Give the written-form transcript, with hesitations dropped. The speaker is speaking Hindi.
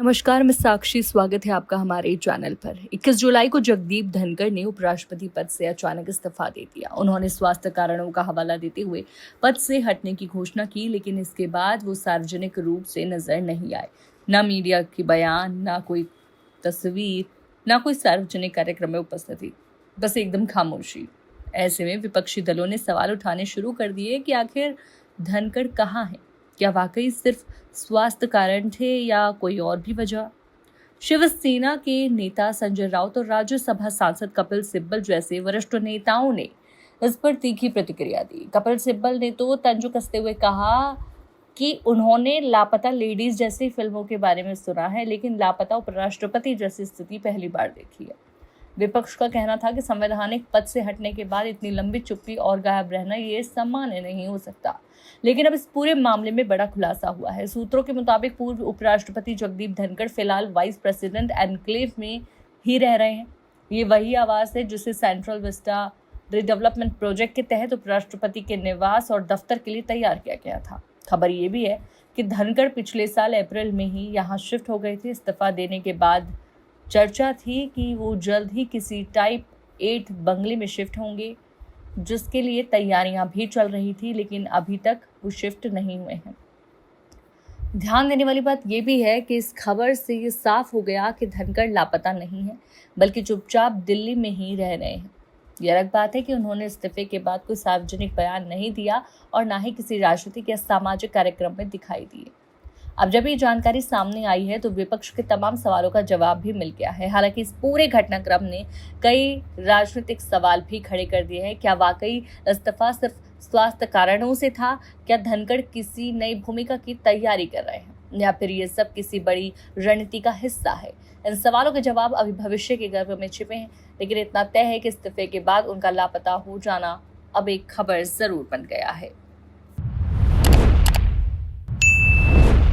नमस्कार, मैं साक्षी। स्वागत है आपका हमारे चैनल पर। 21 जुलाई को जगदीप धनखड़ ने उपराष्ट्रपति पद से अचानक इस्तीफा दे दिया। उन्होंने स्वास्थ्य कारणों का हवाला देते हुए पद से हटने की घोषणा की, लेकिन इसके बाद वो सार्वजनिक रूप से नजर नहीं आए। न मीडिया की बयान, न कोई तस्वीर, न कोई सार्वजनिक कार्यक्रम में उपस्थिति, बस एकदम खामोशी। ऐसे में विपक्षी दलों ने सवाल उठाने शुरू कर दिए कि आखिर धनखड़ कहाँ है? क्या वाकई सिर्फ स्वास्थ्य कारण थे या कोई और भी वजह? शिवसेना के नेता संजय राउत और राज्यसभा सांसद कपिल सिब्बल जैसे वरिष्ठ नेताओं ने इस पर तीखी प्रतिक्रिया दी। कपिल सिब्बल ने तो तंज कसते हुए कहा कि उन्होंने लापता लेडीज जैसी फिल्मों के बारे में सुना है, लेकिन लापता उपराष्ट्रपति जैसी स्थिति पहली बार देखी है। विपक्ष का कहना था कि संवैधानिक पद से हटने के बाद इतनी लंबी चुप्पी और गायब रहना ये सामान्य नहीं हो सकता। लेकिन अब इस पूरे मामले में बड़ा खुलासा हुआ है। सूत्रों के मुताबिक पूर्व उपराष्ट्रपति जगदीप धनखड़ फिलहाल वाइस प्रेसिडेंट एनक्लेव में ही रह रहे हैं। ये वही आवास है जिसे सेंट्रल विस्टा रिडेवलपमेंट प्रोजेक्ट के तहत उपराष्ट्रपति के निवास और दफ्तर के लिए तैयार किया गया था। खबर ये भी है कि धनखड़ पिछले साल अप्रैल में ही यहाँ शिफ्ट हो गए थे। इस्तीफा देने के बाद चर्चा थी कि वो जल्द ही किसी टाइप 8 बंगले में शिफ्ट होंगे, जिसके लिए तैयारियां भी चल रही थी, लेकिन अभी तक वो शिफ्ट नहीं हुए हैं। ध्यान देने वाली बात यह भी है कि इस खबर से ये साफ हो गया कि धनखड़ लापता नहीं है, बल्कि चुपचाप दिल्ली में ही रह रहे हैं। ये अलग बात है कि उन्होंने इस्तीफे के बाद कोई सार्वजनिक बयान नहीं दिया और ना ही किसी राजनीतिक या सामाजिक कार्यक्रम में दिखाई दिए। अब जब ये जानकारी सामने आई है तो विपक्ष के तमाम सवालों का जवाब भी मिल गया है। हालांकि इस पूरे घटनाक्रम ने कई राजनीतिक सवाल भी खड़े कर दिए हैं। क्या वाकई इस्तीफा सिर्फ स्वास्थ्य कारणों से था? क्या धनखड़ किसी नई भूमिका की तैयारी कर रहे हैं, या फिर ये सब किसी बड़ी रणनीति का हिस्सा है? इन सवालों के जवाब अभी भविष्य के गर्भ में छिपे हैं, लेकिन इतना तय है कि इस्तीफे के बाद उनका लापता हो जाना अब एक खबर जरूर बन गया है।